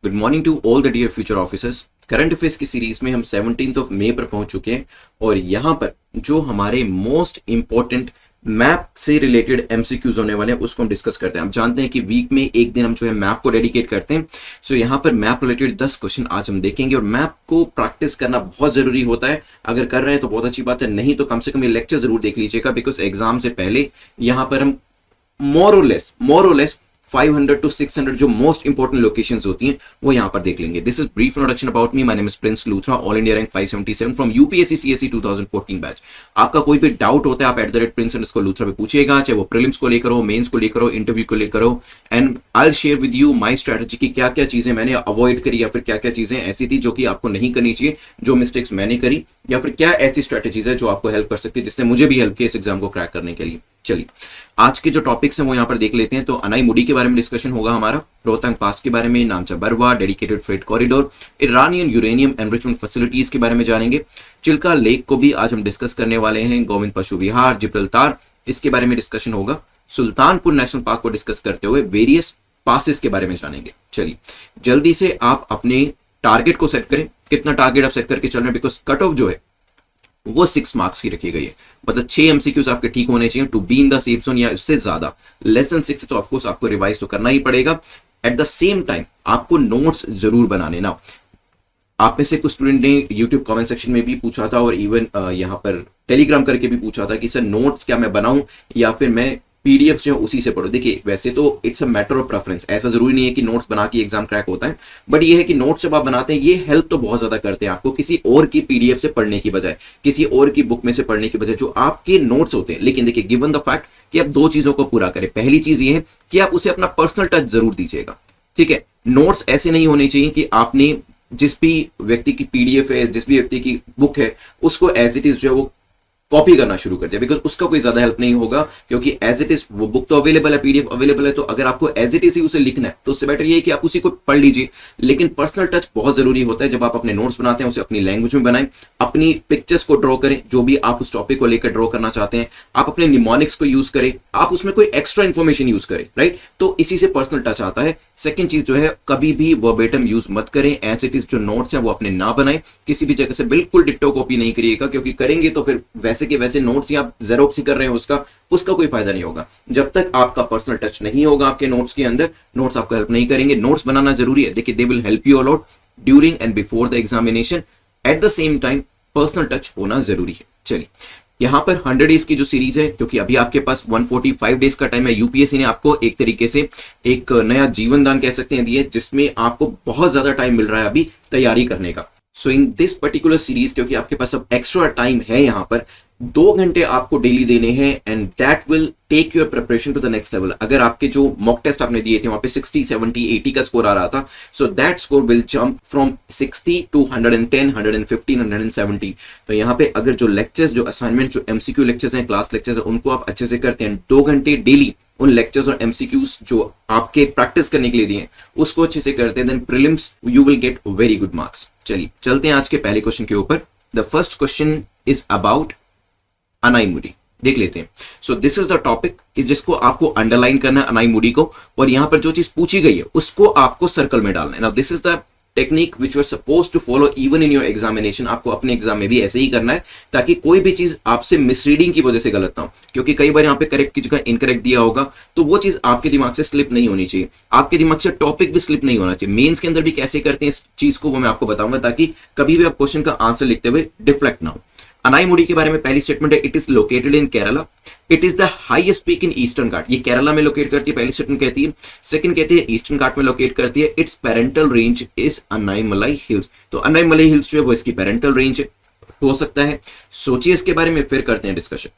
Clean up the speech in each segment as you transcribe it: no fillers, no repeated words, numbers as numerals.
Good morning to all the dear future officers. Current affairs की series में हम 17 मई पर पहुंच चुके हैं और यहाँ पर जो हमारे मोस्ट इंपॉर्टेंट मैप से रिलेटेड एमसीक्यूज होने वाले हैं उसको हम डिस्कस करते हैं। आप जानते हैं कि वीक में एक दिन हम जो है मैप को डेडिकेट करते हैं। सो यहाँ पर मैप रिलेटेड 10 क्वेश्चन आज हम देखेंगे और मैप को प्रैक्टिस करना बहुत जरूरी होता है। अगर कर रहे हैं तो बहुत अच्छी बात है, नहीं तो कम से कम ये लेक्चर जरूर देख लीजिएगा, बिकॉज एग्जाम से पहले यहाँ पर हम मोर और लेस 500 to 600 जो मोस्ट इंपॉर्टेंट लोकेशंस होती हैं वो यहां पर देख लेंगे। This is brief introduction about me. My name is Prince Luthra, all India rank 577 from UPSC CSE 2014 batch. आपका कोई भी डाउट होता है आप @prince_लूथरा पे पूछिएगा, चाहे वो प्रीलिम्स को लेकर हो, मेंस को लेकर हो, इंटरव्यू को लेकर हो, and I will share with you my strategy की क्या क्या चीजें मैंने अवॉइड करी या फिर क्या क्या चीजें ऐसी थी जो कि आपको नहीं करनी चाहिए, जो मिस्टेक्स मैंने करी, या फिर क्या ऐसी स्ट्रेटजीज है जो आपको हेल्प कर सकती है, जिसने मुझे भी हेल्प किया इस एग्जाम को क्रैक करने के लिए। चलिए आज के जो टॉपिक्स हैं वो यहां पर देख लेते हैं। तो अनाईमुडी के बारे में डिस्कशन होगा हमारा, रोहतांग पास के बारे में, नामचा Barwa, dedicated freight corridor, Iranian uranium enrichment facilities के बारे में जानेंगे। चिल्का लेक को भी आज हम डिस्कस करने वाले हैं। गोविंद पशु विहार, जिब्राल्टार, इसके बारे में डिस्कशन होगा। सुल्तानपुर नेशनल पार्क को डिस्कस करते हुए वेरियस पासेस के बारे में जानेंगे। चलिए जल्दी से आप अपने टारगेट को सेट करें, कितना टारगेट आप सेट करके चल रहे हैं, बिकॉज कट ऑफ जो है वो 6 मार्क्स की रखी गई है। मतलब 6 एमसीक्यूज आपके ठीक होने चाहिए to be in the safe zone, या उससे ज्यादा। लेस देन 6 तो ऑफकोर्स आपको रिवाइज तो करना ही पड़ेगा। एट द सेम टाइम आपको नोट्स जरूर बनाने ना। आप में से कुछ स्टूडेंट ने यूट्यूब कमेंट सेक्शन में भी पूछा था और इवन यहाँ पर टेलीग्राम करके भी पूछा था कि सर नोट्स क्या मैं बनाऊं या फिर मैं पीडीएफ जो उसी से पढ़ो। देखिए वैसे तो it's a matter of preference, ऐसा जरूरी नहीं है कि नोट्स बना के एग्जाम क्रैक होता है, बट ये है कि नोट्स जब आप बनाते हैं ये हेल्प तो बहुत ज्यादा करते हैं आपको किसी और की पीडीएफ से पढ़ने की बजाय, किसी और की बुक में से पढ़ने की बजाय जो आपके नोट्स होते हैं। लेकिन देखिए गिवन द फैक्ट कि आप 2 चीजों को पूरा करें। पहली चीज ये है कि आप उसे अपना पर्सनल टच जरूर दीजिएगा, ठीक है। नोट्स ऐसे नहीं होने चाहिए कि आपने जिस भी व्यक्ति की पीडीएफ है, जिस भी व्यक्ति की बुक है, उसको एज इट इज जो है वो कॉपी करना शुरू कर दिया, बिकॉज उसका कोई ज्यादा हेल्प नहीं होगा, क्योंकि एज इट इज वो बुक तो अवेलेबल है, पीडीएफ अवेलेबल है। तो अगर आपको एज इट इज ही उसे लिखना है तो उससे बेटर ये है कि आप उसी को पढ़ लीजिए। लेकिन पर्सनल टच बहुत जरूरी होता है। जब आप अपने नोट्स बनाते हैं उसे अपनी लैंग्वेज में बनाएं, अपनी पिक्चर्स को ड्रॉ करें, जो भी आप उस टॉपिक को लेकर ड्रॉ करना चाहते हैं, आप अपने निमोनिक्स को यूज करें, आप उसमें कोई एक्स्ट्रा इंफॉर्मेशन यूज करें, राइट। तो इसी से पर्सनल टच आता है। सेकंड चीज जो है, कभी भी वर्बेटम यूज मत करें। एज इट इज जो नोट्स है वो अपने ना बनाएं, किसी भी जगह से बिल्कुल डिट्टो कॉपी नहीं करिएगा, क्योंकि करेंगे तो फिर वैसे के वैसे नोट्स आप जेरोक्स ही कर रहे हैं, उसका कोई फायदा नहीं होगा। जब तक आपका पर्सनल टच नहीं होगा आपके नोट्स के अंदर, नोट्स आपको हेल्प नहीं करेंगे। नोट्स बनाना जरूरी है, देखिए they will help you a lot during and before the examination. At the same time personal touch होना जरूरी है। चलिए यहां पर 100 डेज की जो सीरीज है, क्योंकि अभी आपके पास 145 डेज का टाइम है, यूपीएससी ने आपको एक तरीके से एक नया जीवन दान कह सकते हैं दिया, जिसमें आपको बहुत ज्यादा टाइम मिल रहा है अभी तैयारी करने का। सो इन दिस पर्टिकुलर सीरीज, क्योंकि आपके पास अब एक्स्ट्रा टाइम है, यहां पर 2 घंटे आपको डेली देने हैं, and that will take your preparation to the next level. अगर आपके जो मॉक टेस्ट आपने दिए थे वहां पे 60, 70, 80 का स्कोर आ रहा था, so that score will jump from 60 to 110, 115, 170। तो यहाँ पे अगर जो लेक्चर्स, जो असाइनमेंट, जो एमसीक्यू लेक्चर्स हैं, क्लास लेक्चर्स हैं, उनको आप अच्छे से करते हैं, 2 घंटे डेली उन लेक्चर्स और एमसीक्यूज जो आपके प्रैक्टिस करने के लिए दिए उसको अच्छे से करते हैं, then prelims you will get very good marks. चलिए चलते हैं आज के पहले क्वेश्चन के ऊपर। The first question is about Anaimudi, देख लेते हैं। So this is the topic जिसको आपको अंडरलाइन करना है, अनाईमुडी को, और यहां पर जो चीज पूछी गई है उसको आपको सर्कल में डालना है। Now this is the technique which you are suppose to follow even in your examination. आपको अपने एग्जाम में भी ऐसे ही करना है, ताकि कोई भी चीज आपसे मिसरीडिंग की वजह से गलत ना हो, क्योंकि कई बार यहाँ पे करेक्ट की जगह इनकरेक्ट दिया होगा, तो वो चीज आपके दिमाग से स्लिप नहीं होनी चाहिए, आपके दिमाग से टॉपिक भी स्लिप नहीं होना चाहिए। मेंस के अंदर भी कैसे करते हैं इस चीज को वो मैं आपको बताऊंगा, ताकि कभी भी आप क्वेश्चन का आंसर लिखते हुए डिफ्लेक्ट ना हो। अनाईमुडी के बारे में पहली स्टेटमेंट है, it is located in Kerala, it is the highest peak in eastern Ghat. ये केरला में लोकेट करती है, पहली स्टेटमेंट कहती है। सेकंड कहती है ईस्टर्न घाट में लोकेट करती है। Its parental range is Anaimalai hills. तो अनाईमलाई हिल्स जो है वो इसकी पेरेंटल रेंज हो सकता है। सोचिए इसके बारे में, फिर करते हैं डिस्कशन।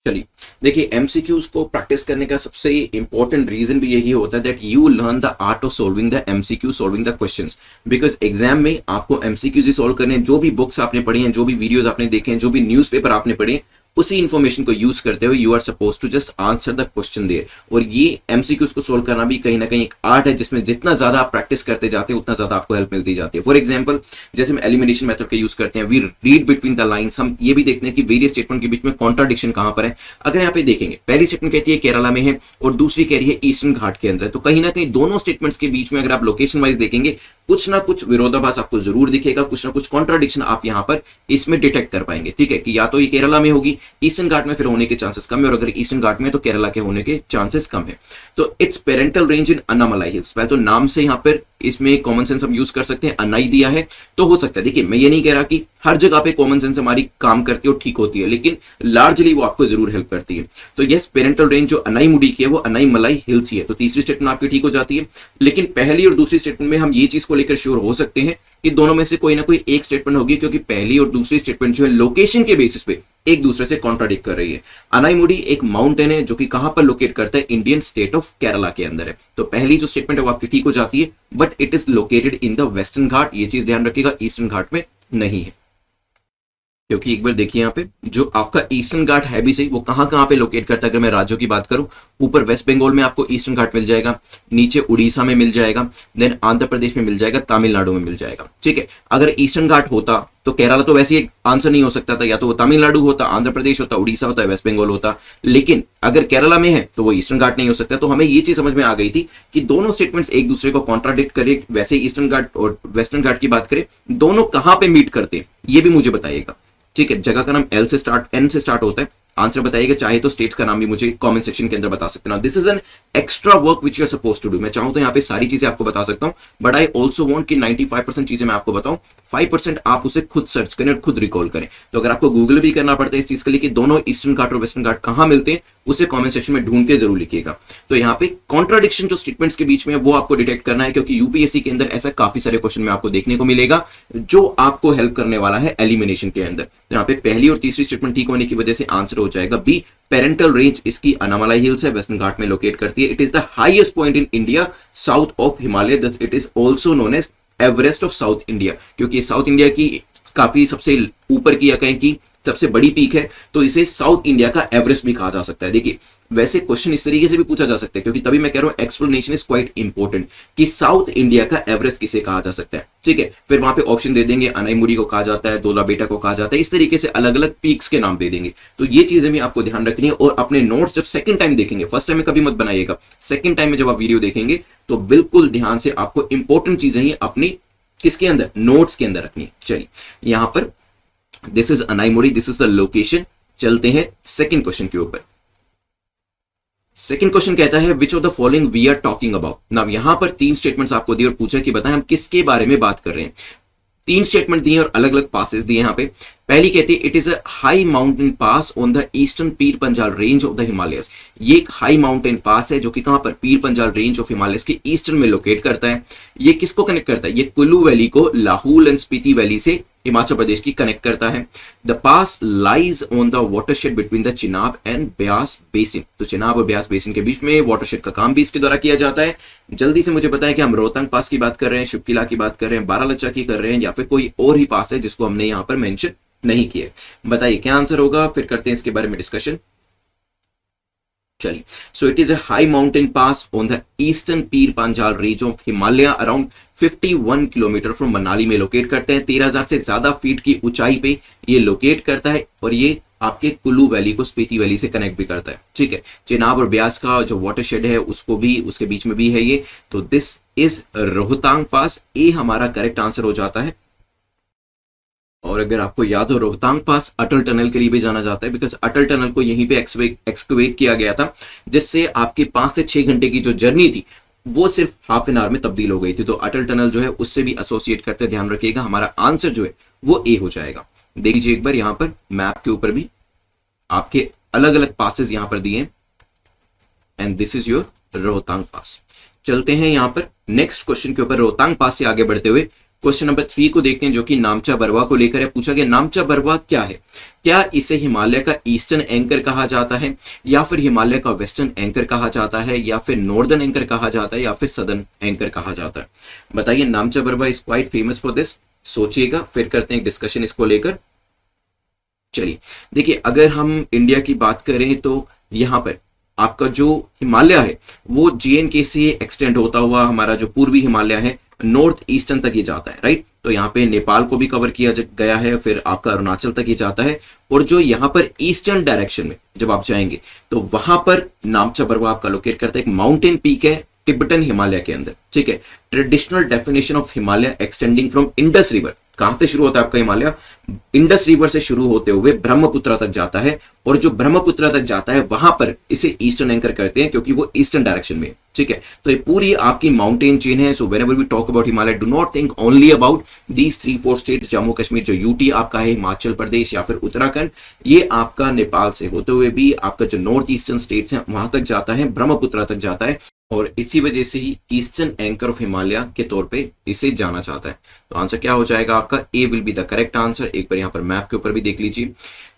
चलिए देखिए, एमसीक्यूज को प्रैक्टिस करने का सबसे इंपॉर्टेंट रीजन भी यही होता है that you learn the art of solving the MCQ, solving the questions. Because exam में आपको एमसीक्यूज ही सॉल्व करने हैं। जो भी बुक्स आपने पढ़ी हैं, जो भी वीडियोस आपने देखे हैं, जो भी न्यूज़पेपर आपने पढ़े, उसी इंफॉर्मेशन को यूज करते हुए you are suppose to just answer the question there. और ये एमसीक्यूज को सोल्व करना भी कहीं ना कहीं एक आर्ट है, जिसमें जितना ज्यादा आप प्रैक्टिस करते जाते हैं उतना ज्यादा आपको हेल्प मिलती जाती है। फॉर एग्जाम्पल, जैसे हम एलिमिनेशन मेथड का यूज करते हैं, we read between the lines, हम ये भी देखते हैं कि वेरियस स्टेटमेंट के बीच में कॉन्ट्राडिक्शन कहां पर है। अगर यहाँ पे देखेंगे, पहली स्टेटमेंट कहती है केरला में है और दूसरी कह रही है ईस्टर्न घाट के अंदर है, तो कहीं ना कहीं दोनों स्टेटमेंट्स के बीच में अगर आप लोकेशन वाइज देखेंगे कुछ ना कुछ विरोधाभास आपको जरूर दिखेगा, कुछ ना कुछ कॉन्ट्राडिक्शन आप यहां पर इसमें डिटेक्ट कर पाएंगे। ठीक है, कि या तो ये केरला में होगी, ईस्टर्न घाट में फिर होने के चांसेस कम है, और अगर ईस्टर्न घाट में तो केरला के होने के चांसेस कम है। तो it's parental range in Annamalai hills. पहले तो नाम से यहां पर इसमें कॉमन सेंस हम यूज कर सकते हैं, अन्नाई दिया है तो हो सकता है। देखिए, मैं ये नहीं कह रहा कि हर जगह पे कॉमन सेंस हमारी काम करती है और ठीक होती है, लेकिन लार्जली वो आपको जरूर हेल्प करती है। तो यस, पेरेंटल रेंज जो अनाईमुडी की है वो अनाईमलाई हिल्स ही है, तो तीसरी स्टेटमेंट आपकी ठीक हो जाती है। लेकिन पहली और दूसरी स्टेटमेंट में हम ये चीज को लेकर श्योर हो सकते हैं कि दोनों में से कोई ना कोई एक स्टेटमेंट होगी, क्योंकि पहली और दूसरी स्टेटमेंट जो है लोकेशन के बेसिस पे एक दूसरे से कॉन्ट्राडिक्ट कर रही है। अनाईमुडी एक माउंटेन है जो कि कहां पर लोकेट करता है, इंडियन स्टेट ऑफ केरला के अंदर है। तो पहली जो स्टेटमेंट है वो आपकी ठीक हो जाती है, but it is located in the western Ghat, ये चीज ध्यान रखिएगा, ईस्टर्न घाट में नहीं है। क्योंकि एक बार देखिए यहाँ पे जो आपका ईस्टर्न घाट है भी सही, वो कहां पे लोकेट करता है। अगर मैं राज्यों की बात करूं, ऊपर वेस्ट बंगाल में आपको ईस्टर्न घाट मिल जाएगा, नीचे उड़ीसा में मिल जाएगा, देन आंध्र प्रदेश में मिल जाएगा, तमिलनाडु में मिल जाएगा। ठीक है, अगर ईस्टर्न घाट होता तो केरला तो वैसे ही आंसर नहीं हो सकता था, या तो वो तमिलनाडु होता, आंध्र प्रदेश होता, उड़ीसा होता, वेस्ट बंगाल होता। लेकिन अगर केरला में है तो वो ईस्टर्न घाट नहीं हो सकता। तो हमें ये चीज समझ में आ गई थी कि दोनों स्टेटमेंट्स एक दूसरे को कॉन्ट्राडिक्ट करे। वैसे ईस्टर्न घाट और वेस्टर्न घाट की बात करें, दोनों कहां पे मीट करते हैं ये भी मुझे बताइएगा। ठीक है, जगह का नाम एन से स्टार्ट होता है, आंसर बताइएगा। चाहे तो स्टेट्स का नाम भी मुझे कमेंट सेक्शन के अंदर बता सकते हैं। This is an extra work which you are suppose to do. मैं चाहूं तो यहाँ पे सारी चीजें आपको बता सकता हूं, बट आई ऑल्सो वांट कि 95% चीजें मैं आपको बताऊं, 5% आप उसे खुद सर्च करें और खुद रिकॉल करें। तो अगर आपको गूगल भी करना पड़ता है इस चीज के लिए कि दोनों ईस्टर्न घाट और वेस्टर्न घाट कहां मिलते हैं, उसे कमेंट सेक्शन में ढूंढ के जरूर लिखिएगा। तो यहाँ पे कॉन्ट्राडिक्शन जो स्टेटमेंट्स के बीच में है वो आपको डिटेक्ट करना है, क्योंकि यूपीएससी के अंदर ऐसा काफी सारे क्वेश्चन में आपको देखने को मिलेगा जो आपको हेल्प करने वाला है एलिमिनेशन के अंदर। तो यहाँ पे पहली और तीसरी स्टेटमेंट ठीक होने की वजह से आंसर हो जाएगा बी, पेरेंटल रेंज इसकी अनामलाई हिल्स है, वेस्टर्न घाट में लोकेट करती है। It is the highest point in India south of Himalaya, thus it is also known as Everest of south India, क्योंकि साउथ इंडिया की काफी सबसे ऊपर की या कहें कि सबसे बड़ी पीक है, तो इसे साउथ इंडिया का एवरेस्ट भी कहा जा सकता है। देखिए, वैसे क्वेश्चन इस तरीके से भी पूछा जा सकता है, क्योंकि तभी मैं कह रहा हूं एक्सप्लेनेशन इज क्वाइट इंपॉर्टेंट कि साउथ इंडिया का एवरेस्ट किसे कहा जा सकता है। ठीक है, फिर वहां पे ऑप्शन दे देंगे, अनाईमुडी को कहा जाता है, दोला बेटा को कहा जाता है, इस तरीके से अलग अलग पीक्स के नाम दे देंगे। तो ये चीजें भी आपको ध्यान रखनी है, और अपने नोट्स जब सेकंड टाइम देखेंगे, फर्स्ट टाइम में कभी मत बनाइएगा, सेकंड टाइम में जब आप वीडियो देखेंगे तो बिल्कुल ध्यान से आपको इंपॉर्टेंट चीजें ही अपनी किसके अंदर, नोट्स के अंदर रखनी है। चलिए, यहां पर this is Anaimudi, this is the location. चलते हैं सेकंड क्वेश्चन के ऊपर। सेकंड क्वेश्चन कहता है which of the following we are talking about. Now यहां पर तीन स्टेटमेंट्स आपको दिए और पूछा कि बताएं हम किसके बारे में बात कर रहे हैं। तीन स्टेटमेंट दिए और अलग अलग पासेस दिए यहां पे। पहली कहती है it is a high mountain pass on the eastern Pir Panjal range of the Himalayas. ये एक हाई माउंटेन पास है जो कि कहां पर, पीर पंजाल रेंज ऑफ हिमालयस के ईस्टर्न में लोकेट करता है। ये किसको कनेक्ट करता है, ये कुल्लू वैली को लाहौल एंड स्पीति वैली से हिमाचल प्रदेश की कनेक्ट करता है। The pass lies on the watershed between the Chenab and Beas basin. तो चिनाब और ब्यास बेसिन के बीच में वाटरशेड का काम भी इसके द्वारा किया जाता है। जल्दी से मुझे बताएं कि हम रोहतांग पास की बात कर रहे हैं, शुक्ला की बात कर रहे हैं, बारालाचा की कर रहे हैं, या फिर कोई और ही पास है जिसको हमने यहां पर मेंशन नहीं किया। बताइए क्या आंसर होगा, फिर करते हैं इसके बारे में डिस्कशन। चलिए, so it is a high mountain pass on the eastern Pir Panjal range of Himalaya around 51 kilometre from Manali में लोकेट करते हैं। 13,000 से ज्यादा फीट की ऊंचाई पे ये लोकेट करता है, और ये आपके कुल्लू वैली को स्पीति वैली से कनेक्ट भी करता है। ठीक है, चिनाब और ब्यास का जो वाटरशेड है उसको भी, उसके बीच में भी है ये। तो दिस इज रोहतांग पास, ए हमारा करेक्ट आंसर हो जाता है। और अगर आपको याद हो, रोहतांग पास अटल टनल के लिए भी जाना जाता है, बिकॉज अटल टनल को यहीं पे एक्सकवेट किया गया था, जिससे आपकी 5 से 6 घंटे की जो जर्नी थी वो सिर्फ हाफ एन आवर में तब्दील हो गई थी। तो अटल टनल जो है उससे भी एसोसिएट करते ध्यान रखिएगा, हमारा आंसर जो है वो ए हो जाएगा। देख लीजिए एक बार यहां पर मैप के ऊपर भी आपके अलग अलग पासेस यहां पर दिए, and this is your Rohtang pass. चलते हैं यहां पर नेक्स्ट क्वेश्चन के ऊपर। रोहतांग पास से आगे बढ़ते हुए क्वेश्चन नंबर 3 को देखते हैं, जो कि नामचा बरवा को लेकर है। पूछा गया नामचा बरवा क्या है, क्या इसे हिमालय का ईस्टर्न एंकर कहा जाता है, या फिर हिमालय का वेस्टर्न एंकर कहा जाता है, या फिर नॉर्दर्न एंकर कहा जाता है, या फिर सदर्न एंकर कहा जाता है। बताइए, नामचा Barwa is quite famous for this. सोचिएगा, फिर करते हैं डिस्कशन इसको लेकर। चलिए देखिए, अगर हम इंडिया की बात करें तो यहाँ पर आपका जो हिमालय है वो JNK से एक्सटेंड होता हुआ हमारा जो पूर्वी हिमालय है नॉर्थ ईस्टर्न तक ये जाता है, राइट। तो यहाँ पे नेपाल को भी कवर किया गया है, फिर आपका अरुणाचल तक ये जाता है। और जो यहाँ पर ईस्टर्न डायरेक्शन में जब आप जाएंगे तो वहां पर नामचा पर्वत आपका लोकेट करता है, एक माउंटेन पीक है तिब्बतन हिमालय के अंदर, ठीक है। Traditional definition of Himalaya extending from Indus river, कहां से शुरू होता है आपका हिमालय? इंडस रिवर से शुरू होते हुए ब्रह्मपुत्र तक जाता है, और जो ब्रह्मपुत्र तक जाता है वहां पर इसे ईस्टर्न एंकर करते हैं क्योंकि वो ईस्टर्न डायरेक्शन में है, ठीक है। तो ये पूरी आपकी माउंटेन चेन है। So whenever we talk about Himalaya, do not think only about these 3-4 states, Jammu Kashmir जो यूटी आपका है, हिमाचल प्रदेश या फिर उत्तराखंड, ये आपका नेपाल से होते हुए भी आपका जो नॉर्थ ईस्टर्न स्टेट्स हैं वहां तक जाता है, ब्रह्मपुत्र तक जाता है, और इसी वजह से ही ईस्टर्न एंकर ऑफ हिमालय के तौर पे इसे जाना चाहता है। तो आंसर क्या हो जाएगा आपका? A will be the correct answer. एक बार यहाँ पर मैप के ऊपर भी देख लीजिए,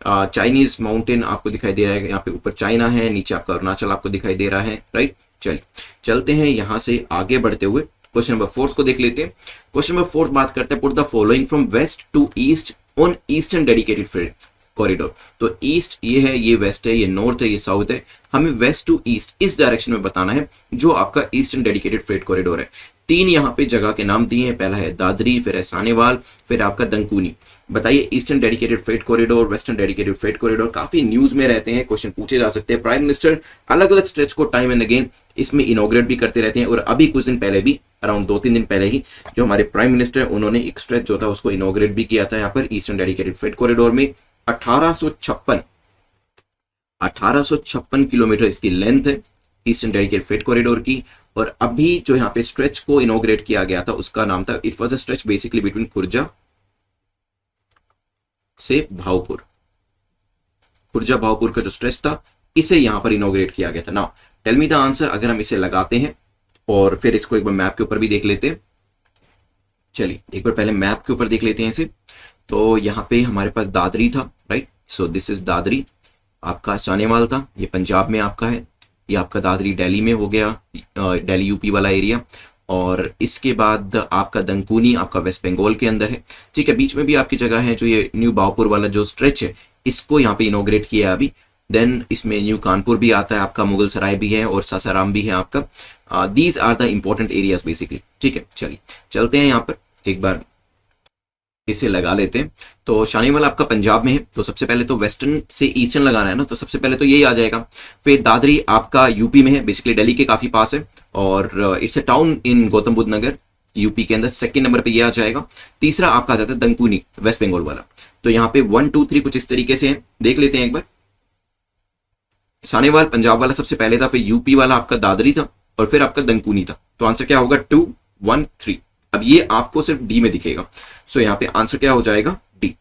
चाइनीज माउंटेन आपको दिखाई दे रहा है, यहाँ पे ऊपर चाइना है, नीचे आपका अरुणाचल आपको दिखाई दे रहा है, राइट। चलिए चलते हैं यहाँ से आगे बढ़ते हुए क्वेश्चन नंबर 4 को देख लेते हैं। क्वेश्चन नंबर 4 बात करते हैं, put the following from west to east on eastern dedicated freight corridor. तो ईस्ट ये है, ये वेस्ट है, ये नॉर्थ है, ये साउथ है, हमें वेस्ट टू ईस्ट इस डायरेक्शन में बताना है जो आपका ईस्टर्न डेडिकेटेड फ्रेट कॉरिडोर है। 3 यहाँ पे जगह के नाम दिए हैं, पहला है दादरी, फिर है सानेवाल, फिर आपका दंकुनी। बताइए eastern dedicated freight corridor, western dedicated freight corridor काफी न्यूज में रहते हैं, क्वेश्चन पूछे जा सकते हैं। प्राइम मिनिस्टर अलग अलग स्ट्रेच को टाइम एंड अगेन इसमें इनॉग्रेट भी करते रहते हैं, और अभी कुछ दिन पहले भी, अराउंड 2-3 दिन पहले ही, जो हमारे प्राइम मिनिस्टर उन्होंने एक स्ट्रेच जो था उसको इनॉग्रेट भी किया था यहाँ पर ईस्टर्न डेडिकेटेड फ्रेट कॉरिडोर में। 1856 किलोमीटर इसकी लेंथ है ईस्टर्न डेडिकेटेड फ्रेट कॉरिडोर की। और अभी जो यहाँ पे स्ट्रेच को इनॉग्रेट किया गया था उसका नाम था, it was a stretch basically between Khurja से भावपुर। खुर्जा भावपुर का जो स्ट्रेच था इसे यहां पर इनॉग्रेट किया गया था। Now tell me the answer, अगर हम इसे लगाते हैं और फिर इसको एक बार मैप के ऊपर भी देख लेते हैं। चलिए एक बार पहले मैप के ऊपर देख लेते हैं इसे। तो यहाँ पे हमारे पास दादरी था, right. So this is Dadri, आपका सानेवाल था, ये पंजाब में आपका है, ये आपका दादरी दिल्ली में हो गया, दिल्ली यूपी वाला एरिया। और इसके बाद आपका दंकुनी आपका वेस्ट बंगाल के अंदर है, ठीक है। बीच में भी आपकी जगह है जो ये न्यू भावपुर वाला जो स्ट्रेच है इसको यहाँ पे इनॉग्रेट किया है अभी। देन इसमें न्यू कानपुर भी आता है आपका, मुगल सराय भी है और सासाराम भी है आपका। These are the important areas basically, ठीक है। चलिए चलते हैं यहाँ पर एक बार इसे लगा लेते हैं। तो शानीवाल आपका पंजाब में है, तो सबसे पहले तो वेस्टर्न से ईस्टर्न लगाना है ना, तो सबसे पहले तो यही आ जाएगा। फिर दादरी आपका यूपी में है, बेसिकली दिल्ली के काफी पास है, और it's a town in Gautam Buddha Nagar UP के अंदर। सेकंड नंबर पे ये आ जाएगा। तीसरा आपका आ जाता है दंकुनी वेस्ट बंगाल वाला। तो यहाँ पे 1 2 3 कुछ इस तरीके से है, देख लेते हैं एक बार। सानेवाल पंजाब वाला सबसे पहले था, फिर यूपी वाला आपका दादरी था, और फिर आपका दंकुनी था। तो आंसर क्या होगा? 2 1 3। अब ये आपको सिर्फ डी में दिखेगा, सो यहाँ पे आंसर क्या हो जाएगा? डी।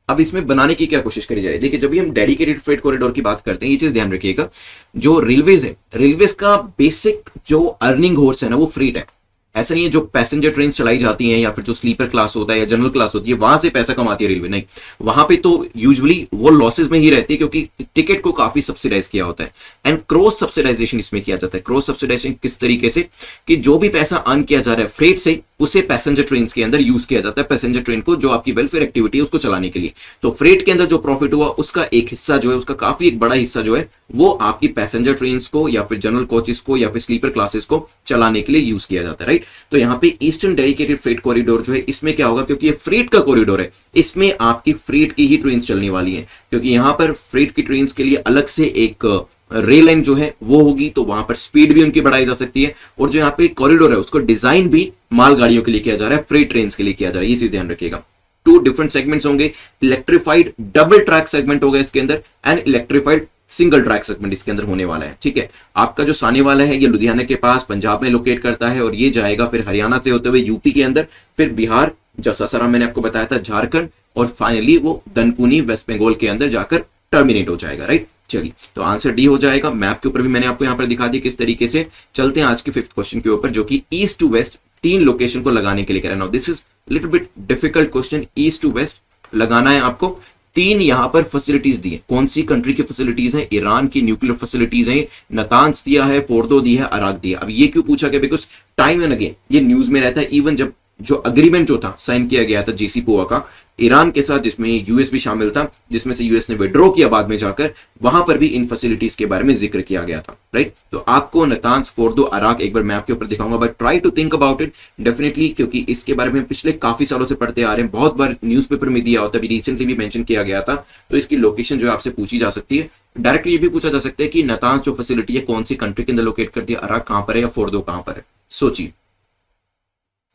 अब इसमें बनाने की क्या कोशिश करी जा रही है? देखिए जब भी हम डेडिकेटेड फ्रेट कॉरिडोर की बात करते हैं, ये चीज ध्यान रखिएगा, जो रेलवेज है, रेलवेज का बेसिक जो अर्निंग होर्स है ना वो फ्रेट है। ऐसा नहीं है जो पैसेंजर ट्रेन चलाई जाती हैं या फिर जो स्लीपर क्लास होता है या जनरल क्लास होती है वहां से पैसा कमाती है रेलवे, नहीं, वहां पे तो यूजुअली वो लॉसेस में ही रहती है क्योंकि टिकट को काफी सब्सिडाइज किया होता है। एंड क्रॉस सब्सिडाइजेशन इसमें किया जाता है। क्रॉस सब्सिडाइजेशन किस तरीके से कि जो भी पैसा अर्न किया जा रहा है फ्रेट से, उसे पैसेंजर ट्रेन के अंदर यूज किया जाता है, पैसेंजर ट्रेन को जो आपकी वेलफेयर एक्टिविटी है उसको चलाने के लिए। तो फ्रेट के अंदर जो प्रॉफिट हुआ उसका एक हिस्सा जो है, उसका काफी एक बड़ा हिस्सा जो है वो आपकी पैसेंजर ट्रेन को या फिर जनरल कोचेस को या फिर स्लीपर क्लासेस को चलाने के लिए यूज किया जाता है, राइट। तो यहाँ पे ईस्टर्न डेडिकेटेड फ्रेट कॉरिडोर जो है इसमें क्या होगा, क्योंकि ये फ्रेट का कॉरिडोर है, इसमें आपकी फ्रेट की ही ट्रेन चलने वाली है, क्योंकि यहाँ पर फ्रेट की ट्रेन के लिए अलग से एक रेल लाइन जो है वो होगी, तो वहां पर स्पीड भी उनकी बढ़ाई जा सकती है। और जो यहाँ पे कॉरिडोर है उसको डिजाइन भी मालगाड़ियों के लिए किया जा रहा है, फ्रेट ट्रेन के लिए किया जा रहा है, ये चीज ध्यान रखिएगा। 2 डिफरेंट सेगमेंट्स होंगे, इलेक्ट्रिफाइड डबल ट्रैक सेगमेंट होगा इसके अंदर, and electrified single track segment इसके अंदर होने वाला है, ठीक है। आपका जो साने वाला है ये लुधियाना के पास पंजाब में लोकेट करता है, और ये जाएगा फिर हरियाणा से होते हुए यूपी के अंदर, फिर बिहार, जो सासाराम मैंने आपको बताया था, झारखंड, और फाइनली वो दनकुनी वेस्ट बंगाल के अंदर जाकर टर्मिनेट हो जाएगा, राइट। चलिए तो आंसर डी हो जाएगा। मैप के ऊपर भी मैंने आपको यहाँ पर दिखा दी किस तरीके से। चलते हैं आज के 5th क्वेश्चन के ऊपर, जो कि ईस्ट टू वेस्ट 3 लोकेशन को लगाने के लिए कह रहा है। Now this is little bit difficult question. East to west लगाना है आपको, 3 यहां पर फैसिलिटीज दी है। कौन सी कंट्री की फैसिलिटीज है? ईरान की न्यूक्लियर फैसिलिटीज है, नतान्स दिया है, फोर्डो दी है, अराक दिया। अब ये क्यों पूछा गया? बिकॉज टाइम एंड अगेन ये न्यूज में रहता है, इवन जब जो अग्रीमेंट जो था साइन किया गया था JCPOA का ईरान के साथ, जिसमें यूएस भी शामिल था, जिसमें से यूएस ने विड्रॉ किया बाद में जाकर, वहां पर भी इन फैसिलिटीज के बारे में जिक्र किया गया था, राइट। तो आपको नतान्स, फोर्दो, अराक एक बार मैप के ऊपर दिखाऊंगा, but try to think about it definitely, क्योंकि इसके बारे में पिछले काफी सालों से पढ़ते आ रहे हैं, बहुत बार न्यूज़पेपर में दिया होता है, रिसेंटली भी मेंशन किया गया था। तो इसकी लोकेशन जो है आपसे पूछी जा सकती है, डायरेक्टली ये भी पूछा जा सकता है कि नतान्स जो फैसिलिटी है कौन सी कंट्री के अंदर लोकेट करती है, अराक कहां पर है या फोर्दो कहां पर है, सोचिए।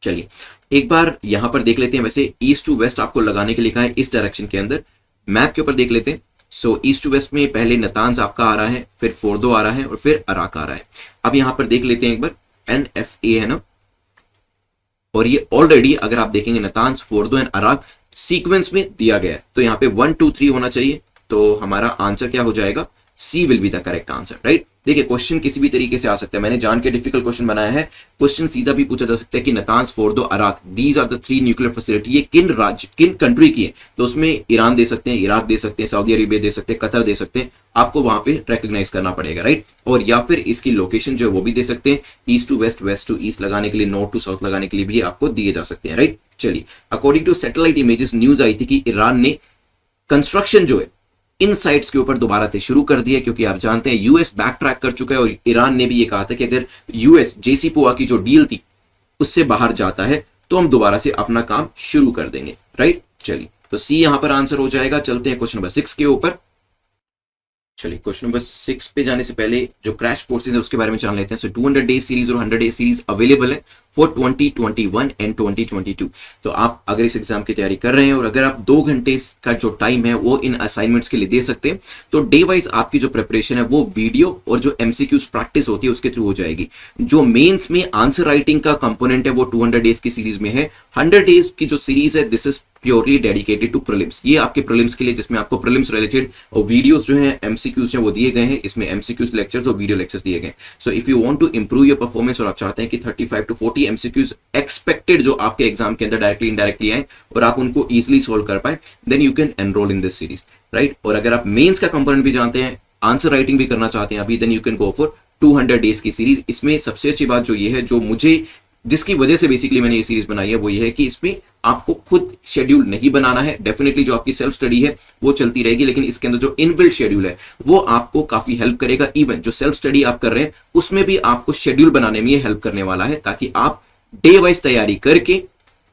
चलिए एक बार यहां पर देख लेते हैं, वैसे ईस्ट टू वेस्ट आपको लगाने के लिए कहा है इस डायरेक्शन के अंदर, मैप के ऊपर देख लेते हैं। सो ईस्ट टू वेस्ट में पहले नतान्स आपका आ रहा है, फिर फोर्दो आ रहा है और फिर अराक आ रहा है। अब यहां पर देख लेते हैं एक बार, NFA है ना, और ये ऑलरेडी अगर आप देखेंगे नतान्स, फोर्दो एंड अराक सीक्वेंस में दिया गया है, तो यहां पे 1 2 3 होना चाहिए। तो हमारा आंसर क्या हो जाएगा, C will be the correct answer, right. देखिए क्वेश्चन किसी भी तरीके से आ सकता है, मैंने जान के डिफिकल्ट क्वेश्चन बनाया है। क्वेश्चन सीधा भी पूछा जा सकता है कि Natanz, Fordow, Arak, these are the 3 nuclear facility, ये किन राज्य, किन कंट्री की है, तो उसमें ईरान दे सकते हैं, इराक दे सकते हैं, सऊदी अरेबिया दे सकते हैं, कतर दे सकते हैं, आपको वहां पे रिकॉग्नाइज करना पड़ेगा, राइट। और या फिर इसकी लोकेशन जो है वो भी दे सकते हैं, east to west, west to east लगाने के लिए, नॉर्थ टू साउथ लगाने के लिए भी आपको दिए जा सकते हैं, राइट। चलिए according to satellite images news आई थी कि ईरान ने कंस्ट्रक्शन जो है इन साइट्स के ऊपर दोबारा से शुरू कर दिया, क्योंकि आप जानते हैं यूएस बैक ट्रैक कर चुका है और ईरान ने भी ये कहा था कि अगर यूएस JCPOA की जो डील थी उससे बाहर जाता है तो हम दोबारा से अपना काम शुरू कर देंगे, राइट। चलिए तो सी यहां पर आंसर हो जाएगा। चलते हैं क्वेश्चन नंबर 6 के ऊपर। चलिए क्वेश्चन नंबर 6 पे जाने से पहले जो क्रैश कोर्सेज है उसके बारे में जान लेते हैं। सो 200 डेज सीरीज और 100 डेज सीरीज अवेलेबल है फॉर 2021 एंड 2022। तो आप अगर इस एग्जाम की तैयारी कर रहे हैं और अगर आप 2 घंटे का जो टाइम है वो इन असाइनमेंट्स के लिए दे सकते हैं, तो डे वाइज आपकी जो प्रिपरेशन है वो वीडियो और जो MCQs प्रैक्टिस होती है उसके थ्रू हो जाएगी। जो मेंस में आंसर राइटिंग का कंपोनेंट है वो 200 डेज की सीरीज में है। 100 डेज की जो सीरीज है this is purely dedicated to prelims, ये आपके प्रीलिम्स के लिए, जिसमें आपको प्रीलिम्स रिलेटेड और वीडियोस जो हैं MCQs हैं वो दिए गए हैं। इसमें MCQs लेक्चर्स और वीडियो लेक्चर्स दिए गए। So if you want to improve your performance और आप चाहते हैं कि 35 to 40 MCQs एक्सपेक्टेड जो आपके एग्जाम के अंदर डायरेक्टली इनडायरेक्टली आए और आप उनको इजिली सोल्व कर पाए, then you can enroll in this series, right. और अगर आप मेंस का कंपोनेंट भी जानते हैं, आंसर राइटिंग भी करना चाहते हैं अभी, then you can go for 200 days की सीरीज। इसमें सबसे अच्छी बात जो ये है, जो मुझे, जिसकी वजह से बेसिकली मैंने ये सीरीज बनाई है, वो ये है कि इसमें आपको खुद शेड्यूल नहीं बनाना है। डेफिनेटली जो आपकी सेल्फ स्टडी है वो चलती रहेगी, लेकिन इसके अंदर जो इनबिल्ट शेड्यूल है वो आपको काफी हेल्प करेगा। इवन जो सेल्फ स्टडी आप कर रहे हैं उसमें भी आपको शेड्यूल बनाने में ये हेल्प करने वाला है, ताकि आप डे वाइज तैयारी करके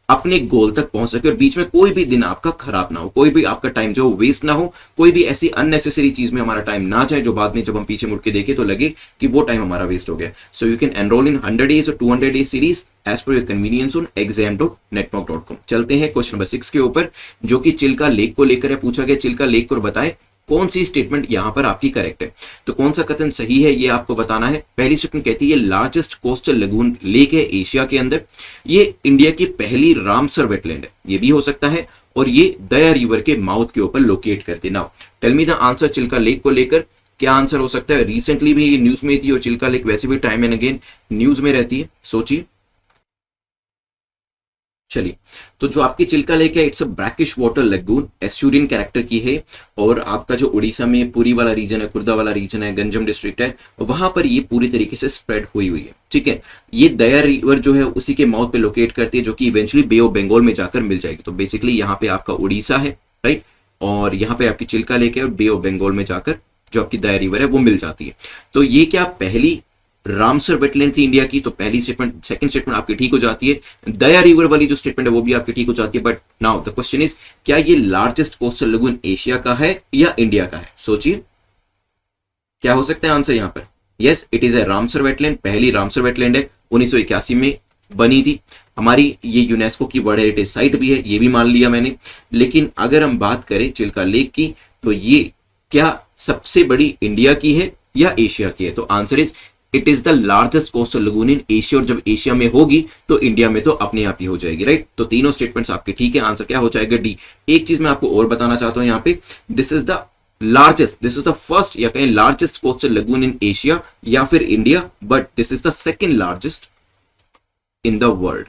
अपने गोल तक पहुंच सके और बीच में कोई भी दिन आपका खराब ना हो, कोई भी आपका टाइम जो वेस्ट ना हो, कोई भी ऐसी अननेसेसरी चीज में हमारा टाइम ना जाए जो बाद में जब हम पीछे मुड़ के देखें तो लगे कि वो टाइम हमारा वेस्ट हो गया। So you can enroll in 100 days और 200 days series as per your convenience on exam.netmark.com। चलते हैं क्वेश्चन नंबर 6 के ऊपर, जो कि चिल्का लेक को लेकर है। पूछा गया चिल्का लेक को बताए कौन सी स्टेटमेंट यहां पर आपकी करेक्ट है। तो कौन सा कथन सही है ये आपको बताना है। पहली स्टेटमेंट कहती है ये लार्जेस्ट कोस्टल लगून लेक है एशिया के अंदर, ये इंडिया की पहली रामसर वेटलैंड है, ये भी हो सकता है, और ये दया रिवर के माउथ के ऊपर लोकेट करती है। Now tell me the answer Chilka lake को लेकर क्या आंसर हो सकता है। रिसेंटली भी ये न्यूज में थी और चिल्का लेक वैसे भी टाइम एंड अगेन न्यूज में रहती है, सोचिए। चलिए तो जो आपकी चिल्का लेक है it's a brackish water lagoon, estuarine character की है, और आपका जो उड़ीसा में पुरी वाला रीजन है, खुर्दा वाला रीजन है, गंजम डिस्ट्रिक्ट है, वहां पर ये पूरी तरीके से स्प्रेड हुई हुई है, ठीक है। ये दया रिवर जो है उसी के माउथ पे लोकेट करती है, जो कि इवेंचुअली बे ऑफ बंगाल में जाकर मिल जाएगी। तो बेसिकली यहाँ पे आपका उड़ीसा है, राइट, और यहाँ पे आपकी चिल्का लेक है और बे ऑफ बंगाल में जाकर जो आपकी दया रिवर है वो मिल जाती है। तो ये क्या पहली रामसर वेटलैंड थी इंडिया की, तो पहली स्टेटमेंट, सेकंड स्टेटमेंट आपकी ठीक हो जाती है। दया रिवर वाली जो स्टेटमेंट है वो भी आपकी ठीक हो जाती है। But now the question is, क्या ये लार्जेस्ट कोस्टल लगून एशिया का है या इंडिया का है? सोचिए क्या हो सकता है आंसर यहां पर। Yes, it is a Ramsar wetland, पहली रामसर वेटलैंड है, 1981 में बनी थी। हमारी ये यूनेस्को की वर्ल्ड हेरिटेज साइट भी है, ये भी मान लिया मैंने। लेकिन अगर हम बात करें चिल्का लेक की, तो ये क्या सबसे बड़ी इंडिया की है या एशिया की है? तो answer is it is the largest coastal lagoon in Asia, और जब एशिया में होगी तो इंडिया में तो अपने आप ही हो जाएगी, राइट। तो तीनों स्टेटमेंट्स आपके ठीक है, आंसर क्या हो जाएगा डी। एक चीज मैं आपको और बताना चाहता हूं यहाँ पे, this is the largest, this is the first या कहीं largest coastal lagoon in Asia या फिर India, but this is the second largest in the world,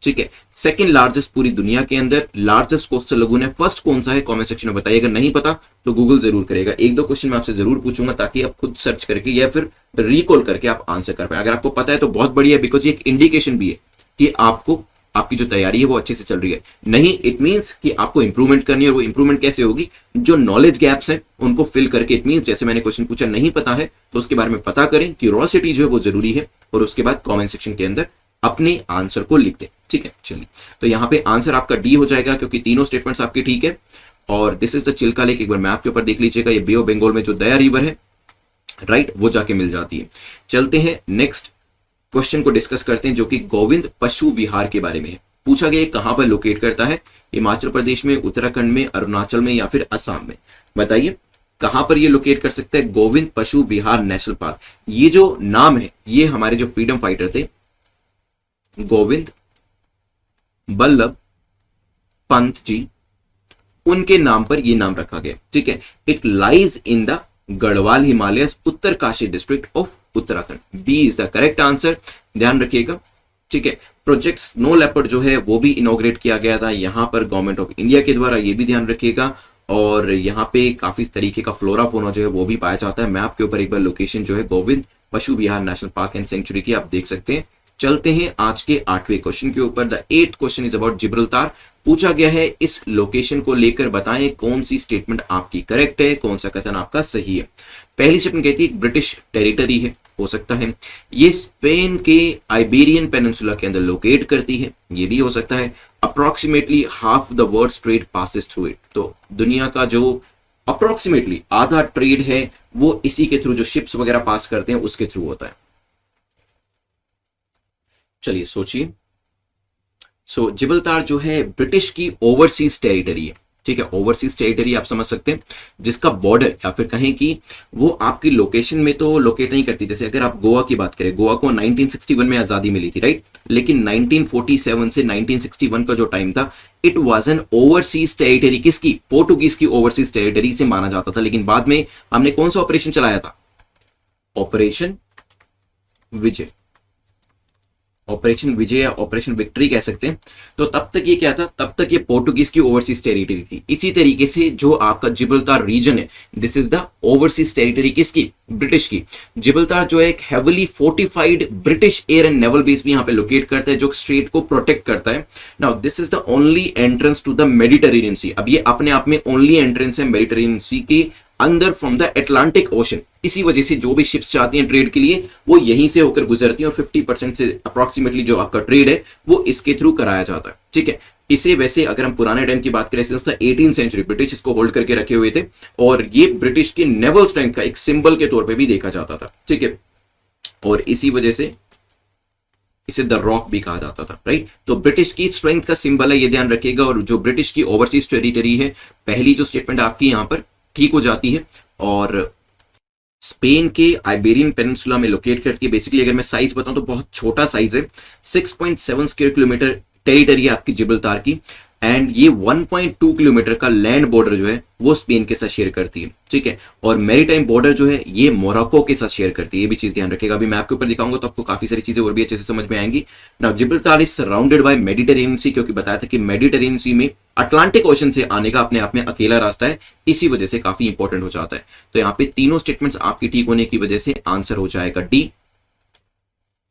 ठीक है। सेकंड लार्जेस्ट पूरी दुनिया के अंदर लार्जेस्ट कोस्टल लगून है। फर्स्ट कौन सा है कमेंट सेक्शन में बताइए, अगर नहीं पता तो गूगल जरूर करेगा। एक दो क्वेश्चन मैं आपसे जरूर पूछूंगा ताकि आप खुद सर्च करके या फिर रिकॉल करके आप आंसर कर पाए। अगर आपको पता है तो बहुत बढ़िया है, बिकॉज ये एक इंडिकेशन भी है कि आपको आपकी जो तैयारी है वो अच्छे से चल रही है। नहीं, इट मींस कि आपको इंप्रूवमेंट करनी है, और वो इंप्रूवमेंट कैसे होगी, जो नॉलेज गैप्स हैं उनको फिल करके। इट मींस जैसे मैंने क्वेश्चन पूछा नहीं पता है तो उसके बारे में पता करें, क्यूरियोसिटी जो है वो जरूरी है, और उसके बाद कमेंट सेक्शन के अंदर अपने आंसर को लिख दें। ठीक है, चलिए तो यहाँ पे आंसर आपका डी हो जाएगा, क्योंकि तीनों स्टेटमेंट्स आपके ठीक है। और this is the Chilka lake, एक बार मैप के ऊपर देख लीजिएगा, ये बे ऑफ बंगाल में जो दया रिवर है, राइट, वो जाके मिल जाती है। चलते हैं नेक्स्ट क्वेश्चन को डिस्कस करते हैं, जो कि गोविंद पशु विहार के बारे में है। पूछा गया कहां पर लोकेट करता है, हिमाचल प्रदेश में, उत्तराखंड में, अरुणाचल में या फिर असम में। बताइए कहां पर ये लोकेट कर सकता है, गोविंद पशु विहार नेशनल पार्क। ये जो नाम है ये हमारे जो फ्रीडम फाइटर थे गोविंद बल्लभ पंत जी, उनके नाम पर यह नाम रखा गया। ठीक है, it lies in the Garhwal Himalayas, Uttarkashi district of Uttarakhand. B is the correct answer, ध्यान रखिएगा। ठीक है, प्रोजेक्ट स्नो लेपर्ड जो है वो भी इनॉग्रेट किया गया था यहां पर गवर्नमेंट ऑफ इंडिया के द्वारा, ये भी ध्यान रखिएगा। और यहाँ पे काफी तरीके का फ्लोरा फोना जो है वो भी पाया जाता है। मैप के ऊपर एक बार लोकेशन जो है गोविंद पशु विहार नेशनल पार्क एंड सेंचुरी की आप देख सकते हैं। चलते हैं आज के 8वें क्वेश्चन के ऊपर। The 8th question is about Gibraltar. पूछा गया है इस लोकेशन को लेकर बताएं कौन सी स्टेटमेंट आपकी करेक्ट है, कौन सा कथन आपका सही है। पहली स्टेटमेंट कहती है ब्रिटिश टेरिटरी है, हो सकता है। ये स्पेन के आइबेरियन पेनिनसुला के अंदर लोकेट करती है, ये भी हो सकता है। Approximately half the world trade passes through it, तो दुनिया का जो अप्रोक्सीमेटली आधा ट्रेड है वो इसी के थ्रू, जो शिप्स वगैरह पास करते हैं उसके थ्रू होता है। चलिए सोचिए। सो जिब्राल्टार जो है ब्रिटिश की ओवरसीज टेरिटरी है। ठीक है, ओवरसीज टेरिटरी आप समझ सकते हैं, जिसका बॉर्डर या फिर कहें कि वो आपकी लोकेशन में तो लोकेट नहीं करती। जैसे अगर आप गोवा की बात करें, गोवा को 1961 में आजादी मिली थी, राइट, लेकिन 1947 से 1961 का जो टाइम था, it was an overseas territory. किसकी? पोर्टुगीज की ओवरसीज टेरिटरी से माना जाता था। लेकिन बाद में हमने कौन सा ऑपरेशन चलाया था? ऑपरेशन विजय, ऑपरेशन विजय या ऑपरेशन विक्ट्री कह सकते हैं। तो तब तक ये क्या था? तब तक ये पोर्टुगीज की ओवरसीज टेरिटरी थी। इसी तरीके से जो आपका जिब्राल्टार रीजन है, this is the overseas territory किसकी? ब्रिटिश की। जिब्राल्टार जो है एक heavily fortified British air and naval base भी यहाँ पे लोकेट करता है, जो स्ट्रेट को प्रोटेक्ट करता है। Now this is the only entrance to the Mediterranean sea. अब ये अपने आप में ओनली एंट्रेंस है मेडिटेरेनियन सी के अंदर फ्रॉम द अटलांटिक ओशन। इसी वजह से जो भी शिप्स जाती हैं ट्रेड के लिए वो यहीं से होकर गुजरती हैं, और 50% से अप्रोक्सीमेटली जो आपका ट्रेड है वो इसके थ्रू कराया जाता है। ठीक है, इसे वैसे अगर हम पुराने टाइम की बात करें, since the 18th century British इसको होल्ड करके रखे हुए थे, और ये ब्रिटिश की नेवल स्ट्रेंथ का एक सिंबल के तौर पर भी देखा जाता था। ठीक है, और इसी वजह से इसे द रॉक भी कहा जाता था, राइट। तो ब्रिटिश की स्ट्रेंथ का सिंबल है, ये ध्यान रखिएगा। और जो ब्रिटिश की ओवरसीज टेरिटरी है, पहली जो स्टेटमेंट आपकी यहां पर ठीक हो जाती है, और स्पेन के आइबेरियन पेनिनसुला में लोकेट करती है। बेसिकली अगर मैं साइज बताऊं तो बहुत छोटा साइज है, 6.7 स्क्वायर किलोमीटर टेरिटरी है आपकी जिब्राल्टार की, एंड ये 1.2 किलोमीटर का लैंड बॉर्डर जो है वो स्पेन के साथ शेयर करती है। ठीक है, और मैरीटाइम बॉर्डर जो है ये मोरक्को के साथ शेयर करती है। ये भी चीज ध्यान रखिएगा, अभी मैप के ऊपर दिखाऊंगा तो आपको काफी सारी चीजें और भी अच्छे से समझ में आएंगी। Now Gibraltar is surrounded by Mediterranean sea, क्योंकि बताया था कि मेडिटेरेनियन सी में अटलांटिक ओशन से आने का अपने आप में अकेला रास्ता है, इसी वजह से काफी इंपॉर्टेंट हो जाता है। तो यहाँ पे तीनों स्टेटमेंट्स आपकी ठीक होने की वजह से आंसर हो जाएगा डी।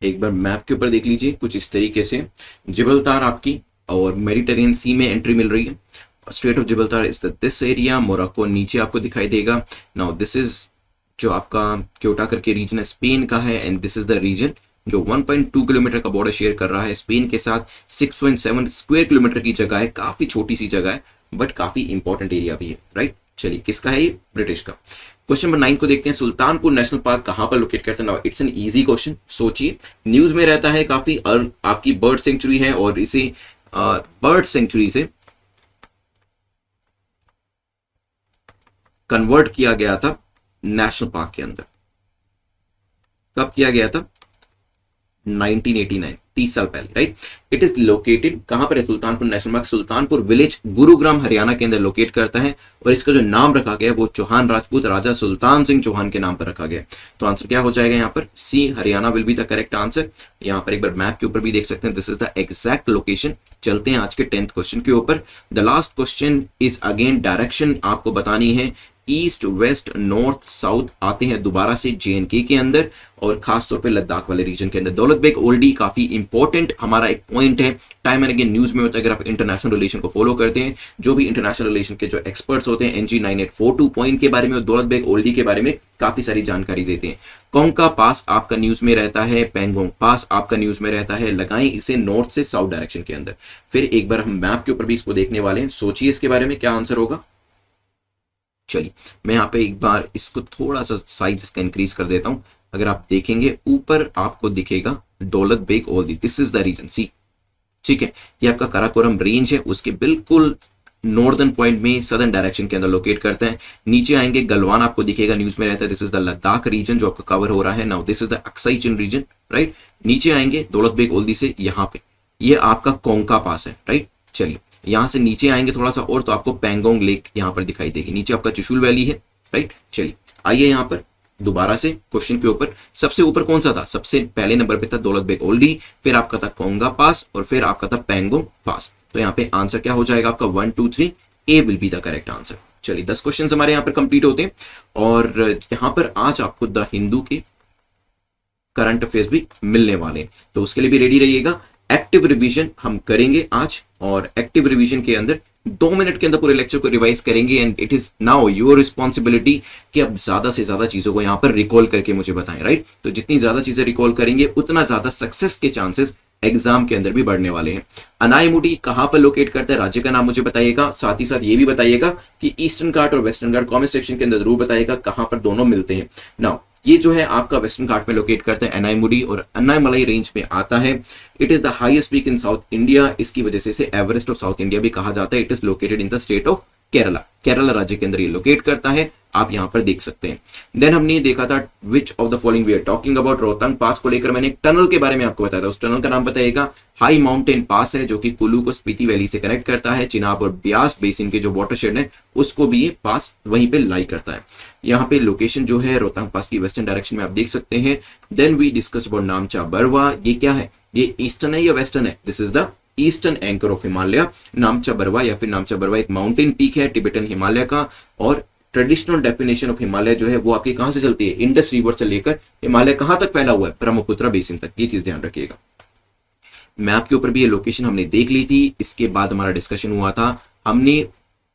एक बार मैप के ऊपर देख लीजिए, कुछ इस तरीके से जिब्राल्टार आपकी और मेडिटेरेनियन सी में एंट्री मिल रही है। Strait of Gibraltar is this area, Morocco नीचे आपको दिखाई देगा। नाउ दिस इज जो आपका क्योटा करके रीजन है, स्पेन का है, and this is the region जो 1.2 किलोमीटर का बॉर्डर शेयर कर रहा है स्पेन के साथ। 6.7 स्क्वायर किलोमीटर की जगह है, काफी छोटी सी जगह है, बट काफी इंपॉर्टेंट एरिया भी है, राइट। चलिए, किसका है ये? ब्रिटिश का। क्वेश्चन नंबर 9 को देखते हैं। सुल्तानपुर नेशनल पार्क कहां पर लोकेट करता है? Now it's an easy question, सोचिए। न्यूज में रहता है काफी, और आपकी बर्ड सेंचुरी है, और इसे बर्ड सेंचुरी से कन्वर्ट किया गया था नेशनल पार्क के अंदर। कब किया गया था? 1989, 30 साल पहले, राइट। इट इज लोकेटेड कहां पर है? Sultanpur national park Sultanpur village, Gurugram Haryana के अंदर लोकेट करता है, और इसका जो नाम रखा गया वो चौहान राजपूत राजा सुल्तान सिंह चौहान के नाम पर रखा गया। तो आंसर क्या हो जाएगा यहाँ पर? C, Haryana will be the correct answer. यहाँ पर एक बार मैप के ऊपर भी देख सकते हैं, this is the exact location. चलते हैं आज के 10th क्वेश्चन के ऊपर। The last question is again direction आपको बतानी है ईस्ट, वेस्ट, नॉर्थ, साउथ आते हैं दोबारा से JNK के अंदर और खासतौर पे लद्दाख वाले रीजन के अंदर। दौलत बेग ओल्डी काफी इंपॉर्टेंट हमारा एक पॉइंट है, टाइम एंड अगेन न्यूज में होता है। अगर आप इंटरनेशनल रिलेशन को फॉलो करते हैं, जो भी इंटरनेशनल रिलेशन के जो एक्सपर्ट्स होते हैं NG 9842 पॉइंट के बारे में और दौलत बेग ओल्डी के बारे में काफी सारी जानकारी देते हैं। कोंका पास आपका न्यूज में रहता है, पेंगोंग पास आपका न्यूज में रहता है। लगाएं इसे नॉर्थ से साउथ डायरेक्शन के अंदर। फिर एक बार हम मैप के ऊपर भी इसको देखने वाले हैं, सोचिए इसके बारे में क्या आंसर होगा। चलिए मैं यहाँ पे एक बार इसको थोड़ा सा साइज इसका इंक्रीज कर देता हूं। अगर आप देखेंगे ऊपर आपको दिखेगा Daulat Beg Oldi, this is the region C, ठीक है। ये आपका काराकोरम रेंज है, उसके बिल्कुल नॉर्दर्न पॉइंट में सदर्न डायरेक्शन के अंदर लोकेट करते हैं। नीचे आएंगे गलवान आपको दिखेगा न्यूज में रहता है, this is the Ladakh region जो आपका कवर हो रहा है। Now this is the Aksai Chin region, right. नीचे आएंगे दौलत बेग ओल्डी से यहाँ पे ये आपका कोंका पास है, राइट। चलिए यहां से नीचे आएंगे थोड़ा सा और तो आपको पेंगोंग लेक यहां पर दिखाई देगी, नीचे आपका चुशुल वैली है, राइट। चलिए आइए यहां पर दोबारा से क्वेश्चन के ऊपर, सबसे ऊपर कौन सा था, सबसे पहले नंबर पे था दौलत बेग ओल्डी, फिर आपका था कोंगा पास और फिर आपका था पेंगोंग पास। तो यहाँ पे आंसर क्या हो जाएगा आपका 1 2 3, A will be the correct answer. चलिए 10 क्वेश्चन हमारे यहाँ पर कंप्लीट होते हैं और यहाँ पर आज आपको द हिंदू के करंट अफेयर्स भी मिलने वाले हैं, तो उसके लिए भी रेडी रहिएगा। एक्टिव रिवीजन हम करेंगे आज और एक्टिव रिवीजन के अंदर 2 मिनट के अंदर पूरे लेक्चर को रिवाइज करेंगे and it is now your responsibility कि अब ज्यादा से ज्यादा चीजों को यहाँ पर रिकॉल करके मुझे बताएं, राइट। तो जितनी ज्यादा चीजें रिकॉल करेंगे उतना ज्यादा सक्सेस के चांसेस एग्जाम के अंदर भी बढ़ने वाले हैं। अनाईमुडी कहां पर लोकेट करता है, राज्य का नाम मुझे बताइएगा, साथ ही साथ ये भी बताइएगा कि ईस्टर्न घाट और वेस्टर्न घाट कमेंट सेक्शन के अंदर जरूर बताइएगा कहां पर दोनों मिलते हैं। नाउ ये जो है आपका वेस्टर्न घाट में लोकेट करता है अनाईमुडी और अन्नामलाई रेंज में आता है। It is the highest peak in south India, इसकी वजह से इसे एवरेस्ट ऑफ साउथ इंडिया भी कहा जाता है। It is located in the state of Kerala, Kerala राज्य के अंदर ये लोकेट करता है, आप यहां पर देख सकते हैं। देन हमने देखा था which of the following we are talking about, Rohtang pass को लेकर मैंने एक टनल के बारे में आपको बताया था, उस टनल का नाम बताइएगा। हाई माउंटेन पास है जो कि कुल्लू को स्पीति वैली से कनेक्ट करता है। चिनाब और ब्यास बेसिन के जो वाटरशेड है उसको भी ये पास वहीं पे लाई करता है। यहाँ पे लोकेशन जो है रोहतांग पास की वेस्टर्न डायरेक्शन में आप देख सकते हैं। Then we discuss about Namcha Barwa, ये क्या है, ये ईस्टर्न है या वेस्टर्न है, this is the eastern anchor of Himalaya. Namcha Barwa या फिर नामचा बरवा एक माउंटेन पीक है टिबेटन हिमालय का और ट्रेडिशनल डेफिनेशन ऑफ हिमालय जो है वो आपकी कहां से चलती है, इंडस रिवर से लेकर हिमालय कहां तक फैला हुआ है, ब्रह्मपुत्र बेसिन तक, ये चीज ध्यान रखिएगा। मैप के ऊपर भी ये लोकेशन हमने देख ली थी। इसके बाद हमारा डिस्कशन हुआ था, हमने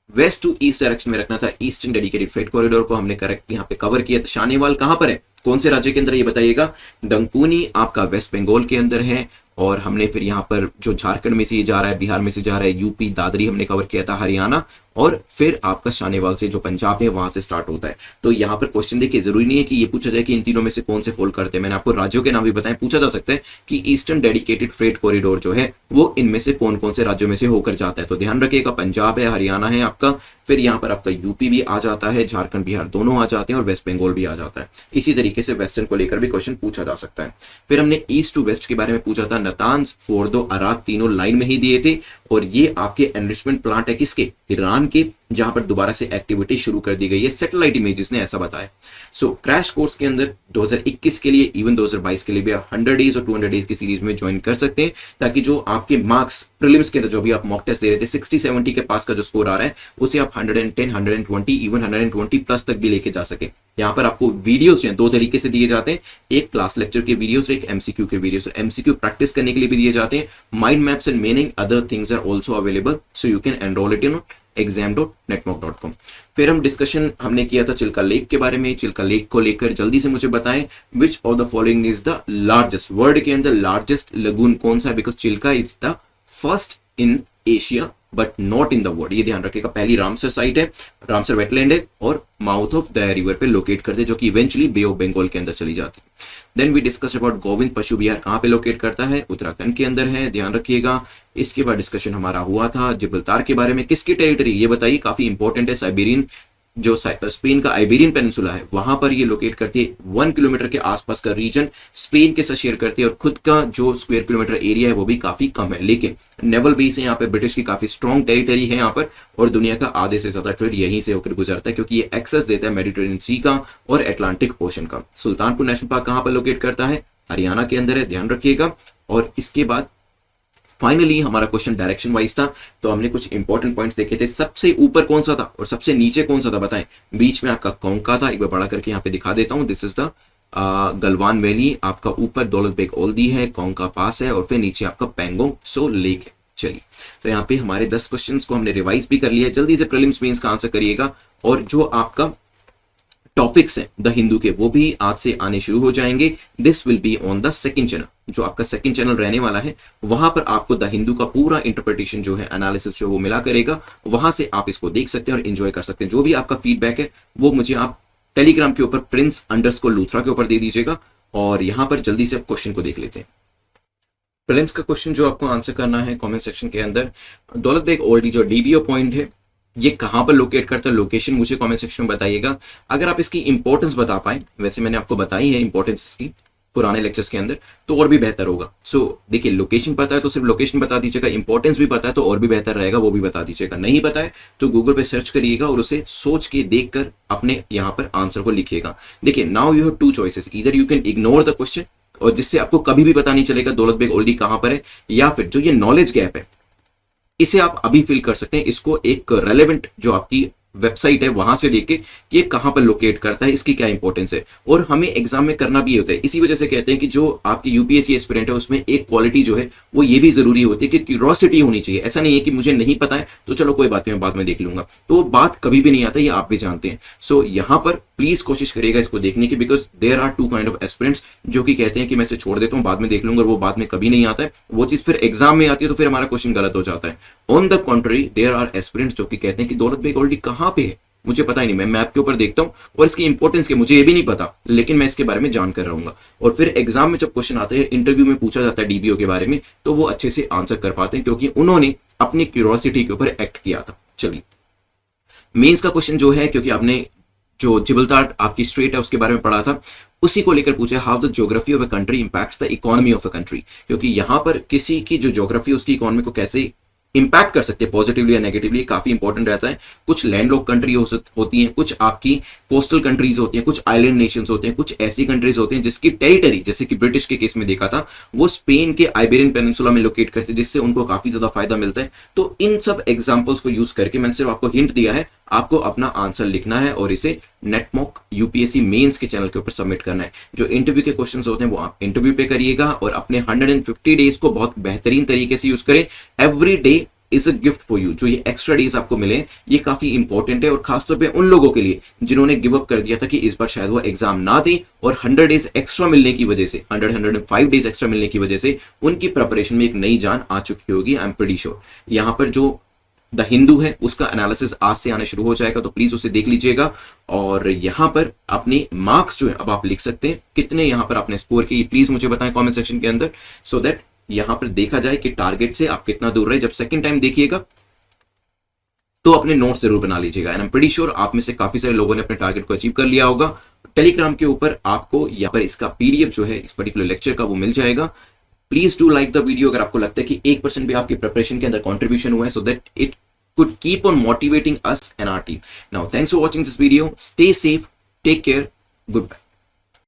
वेस्ट टू ईस्ट डायरेक्शन में रखना था ईस्टर्न डेडिकेटेड फ्रेट कॉरिडोर को, हमने करेक्ट यहाँ पे कवर किया। तो शानेवाल कहां पर है, कौन से राज्य के अंदर ये बताइएगा। डंकुनी आपका वेस्ट बंगाल के अंदर है और हमने फिर यहाँ पर जो झारखंड में से ये जा रहा है, बिहार में से जा रहा है, यूपी दादरी हमने कवर किया था, हरियाणा, और फिर आपका शानेवाल से जो पंजाब है वहां से स्टार्ट होता है। तो यहाँ पर क्वेश्चन देखिए, जरूरी नहीं है कि ये पूछा जाए कि इन तीनों में से कौन से फॉल करते हैं, मैंने आपको राज्यों के नाम भी बताए। पूछा जा सकता है कि ईस्टर्न डेडिकेटेड फ्रेट कॉरिडोर जो है वो इनमें से कौन कौन से राज्यों में से होकर जाता है। तो ध्यान रखिएगा, पंजाब है, हरियाणा है आपका, फिर यहाँ पर आपका यूपी भी आ जाता है, झारखंड बिहार दोनों आ जाते हैं और वेस्ट बंगाल भी आ जाता है। इसी तरीके से वेस्टर्न को लेकर भी क्वेश्चन पूछा जा सकता है। फिर हमने ईस्ट टू वेस्ट के बारे में पूछा था, नतांज, फोर्दो, अराक तीनों लाइन में ही दिए थे और ये आपके एनरिचमेंट प्लांट है किसके, ईरान के, जहां पर दोबारा से एक्टिविटी शुरू कर दी गई है, सैटेलाइट इमेजेस ने ऐसा बताया। सो क्रैश कोर्स के अंदर 2021 के लिए, इवन 2022 के लिए भी आप 100 डेज और 200 डेज की सीरीज में ज्वाइन कर सकते हैं, ताकि जो आपके मार्क्स प्रीलिम्स के अंदर जो भी आप मॉक टेस्ट दे रहे थे 60-70 के पास का जो स्कोर आ रहा है उसे आप 110, 120, इवन 120 प्लस तक भी लेके जा सके। यहाँ पर आपको वीडियोस जो है 2 तरीके से दिए जाते हैं, एक क्लास लेक्चर के वीडियोस और एक एमसीक्यू के वीडियोस। एमसीक्यू प्रैक्टिस करने के लिए भी दिए जाते हैं। Mind maps and meaning other things are also available, so you can enroll it in exam.netmock.com। फिर हम डिस्कशन हमने किया था चिल्का लेक के बारे में। चिल्का लेक को लेकर जल्दी से मुझे बताएं, which of the following is the largest, world के अंदर लार्जेस्ट लगून कौन सा है, because Chilka is the first in Asia but not in the world, ये ध्यान रखिएगा। पहली रामसर साइट है, रामसर वेटलैंड है और माउथ ऑफ दया रिवर पे लोकेट करते हैं, जो कि इवेंचुअली बे ऑफ बंगाल के अंदर चली जाती है। Then we discuss about Govind पशु विहार कहां पे लोकेट करता है, उत्तराखंड के अंदर है, ध्यान रखिएगा। इसके बाद डिस्कशन हमारा हुआ था जिब्राल्टार के बारे में, किसकी टेरिटरी ये बताइए, काफी इंपॉर्टेंट है। साइबेरियन जो स्पेन का आइबेरियन पेनिनसुला है वहां पर ये लोकेट करती है। 1 किलोमीटर के आसपास का रीजन स्पेन के साथ शेयर करती है और खुद का जो स्क्वायर किलोमीटर एरिया है वो भी काफी कम है, लेकिन नेवल बेस है यहाँ पे, ब्रिटिश की काफी स्ट्रॉन्ग टेरिटरी है यहाँ पर और दुनिया का आधे से ज्यादा ट्रेड यहीं से होकर गुजरता है, क्योंकि ये एक्सेस देता है मेडिटेरेनियन सी का और अटलांटिक ओशन का। सुल्तानपुर नेशनल पार्क कहां पर लोकेट करता है, हरियाणा के अंदर है, ध्यान रखिएगा। और इसके बाद फाइनली हमारा क्वेश्चन डायरेक्शन वाइज था, तो हमने कुछ इंपॉर्टेंट पॉइंट्स देखे थे। सबसे ऊपर कौन सा था और सबसे नीचे कौन सा था बताएं? बीच में आपका कोंका था, एक बार बड़ा करके यहाँ पे दिखा देता हूँ। This is the Galwan valley, आपका ऊपर दौलत बेग ओल्डी है, कोंका पास है और फिर नीचे आपका पेंगोंग सो लेक है। चलिए, तो यहाँ पे हमारे 10 क्वेश्चंस को हमने रिवाइज भी कर लिया है। जल्दी से प्रीलिम्स मेंस का आंसर करिएगा, और जो आपका टॉपिक्स हैं द हिंदू के वो भी आज से आने शुरू हो जाएंगे। This will be on the second channel, जो आपका सेकंड चैनल रहने वाला है, वहां पर आपको द हिंदू का पूरा इंटरप्रिटेशन जो है, एनालिसिस जो वो मिला करेगा। वहां से आप इसको देख सकते हैं और एंजॉय कर सकते हैं। जो भी आपका फीडबैक है वो मुझे आप टेलीग्राम के ऊपर prince_लूथरा के ऊपर दे दीजिएगा। और यहां पर जल्दी से आप क्वेश्चन को देख लेते हैं। प्रीलिम्स का क्वेश्चन जो आपको आंसर करना है कमेंट सेक्शन के अंदर, दौलत बेग ओल्डी जो डीबीओ पॉइंट है ये कहां पर लोकेट करता है, लोकेशन मुझे कमेंट सेक्शन में बताइएगा। अगर आप इसकी इंपॉर्टेंस बता पाए, वैसे मैंने आपको बताई है इंपॉर्टेंस इसकी पुराने लेक्चर्स के अंदर, तो और भी बेहतर होगा। सो देखिए, लोकेशन पता है तो सिर्फ लोकेशन बता दीजिएगा, इंपॉर्टेंस भी पता है तो और भी बेहतर रहेगा, वो भी बता दीजिएगा। नहीं पता है तो गूगल पे सर्च करिएगा और उसे सोच के देख कर अपने यहाँ पर आंसर को लिखिएगा। देखिए, now you have 2 choices, either you can ignore the question, और जिससे आपको कभी भी पता नहीं चलेगा दौलत बेग ओल्डी कहां पर है, या फिर जो ये नॉलेज गैप है इसे आप अभी फिल कर सकते हैं। इसको एक रेलेवेंट जो आपकी वेबसाइट है वहां से देख के कि ये कहां पर लोकेट करता है, इसकी क्या इंपॉर्टेंस है। और हमें एग्जाम में करना भी होता है, इसी वजह से कहते हैं कि जो आपकी यूपीएससी एस्पिरेंट है उसमें एक क्वालिटी जो है वो ये भी जरूरी होती है कि क्यूरोसिटी होनी चाहिए। ऐसा नहीं है कि मुझे नहीं पता है तो चलो कोई बात नहीं, मैं बाद में देख लूंगा, तो बात कभी भी नहीं आता, ये आप भी जानते हैं। सो यहां पर प्लीज कोशिश करिएगा इसको देखने की, because there are 2 kind of aspirants जो कि कहते हैं कि मैं इसे छोड़ देता हूं, बाद में देख लूंगा, और वो बाद में कभी नहीं आता है। वो चीज फिर एग्जाम में आती है तो फिर हमारा क्वेश्चन गलत हो जाता है। On the contrary there are aspirants जो कि कहते हैं कि दौलत बेग ओल्डी कहां पे है, मुझे पता ही नहीं, मैं मैप के ऊपर देखता हूं और इसकी इंपॉर्टेंस के मुझे ये भी नहीं पता, लेकिन मैं इसके बारे में जान कर रहूंगा। और फिर एग्जाम में जब क्वेश्चन आते हैं, इंटरव्यू में पूछा जाता है डीबीओ के बारे में, तो वो अच्छे से आंसर कर पाते हैं क्योंकि उन्होंने अपनी क्यूरियोसिटी के ऊपर एक्ट किया था। चलिए, मेंस का क्वेश्चन जो है, क्योंकि आपने जो जिब्राल्टर आपकी स्ट्रेट है उसके बारे में पढ़ा था, उसी को लेकर पूछा, how the geography of a country impacts the economy of a country. क्योंकि यहां पर किसी की जो ज्योग्राफी उसकी इकोनॉमी को कैसे इंपैक्ट कर सकते हैं, पॉजिटिवली या नेगेटिवली, काफी इंपॉर्टेंट रहता है। कुछ लैंडलॉक कंट्री होती हैं, कुछ आपकी कोस्टल कंट्रीज होती हैं, कुछ आइलैंड नेशंस होते हैं, कुछ ऐसी कंट्रीज होती हैं जिसकी टेरिटरी, जैसे कि ब्रिटिश के केस में देखा था, वो स्पेन के आइबेरियन पेनिनसुला में लोकेट करते हैं, जिससे उनको काफी ज्यादा फायदा मिलता है। तो इन सब एग्जाम्पल्स को यूज करके मैंने सिर्फ आपको हिंट दिया है, आपको अपना आंसर लिखना है और इसे नेटमॉक यूपीएससी मेंस के चैनल के ऊपर सबमिट करना है। जो इंटरव्यू के क्वेश्चंस होते हैं वो आप इंटरव्यू पे करिएगा, और अपने 150 डेज को बहुत बेहतरीन तरीके से यूज करें। Every day is a gift for you. जो ये एक्स्ट्रा डेज आपको मिले ये काफी इंपॉर्टेंट है, और खासतौर पे उन लोगों के लिए जिन्होंने गिव अप कर दिया था कि इस बार शायद वो एग्जाम ना दे, और 100 डेज एक्स्ट्रा मिलने की वजह से, 105 डेज एक्स्ट्रा मिलने की वजह से उनकी प्रिपरेशन में एक नई जान आ चुकी होगी। I am pretty sure. यहां पर जो द हिंदू है उसका एनालिसिस आज से आने शुरू हो जाएगा, तो प्लीज उसे देख लीजिएगा। और यहां पर अपने मार्क्स जो है अब आप लिख सकते हैं, कितने यहां पर आपने स्कोर किए प्लीज मुझे बताएं कमेंट सेक्शन के अंदर, सो दैट यहां पर देखा जाए कि टारगेट से आप कितना दूर रहे। जब सेकंड टाइम देखिएगा तो अपने नोट्स जरूर बना लीजिएगा। And I am pretty sure आप में से काफी सारे लोगों ने अपने टारगेट को अचीव कर लिया होगा। टेलीग्राम के ऊपर आपको यहाँ पर इसका पीडीएफ जो है इस पर्टिकुलर लेक्चर का वो मिल जाएगा। Please do like the video अगर आपको लगता है कि 1% भी आपकी प्रिपरेशन के अंदर कॉन्ट्रीब्यूशन हुआ है, so that it could keep on motivating us and our team. Now, thanks for watching this video. Stay safe. Take care. Goodbye.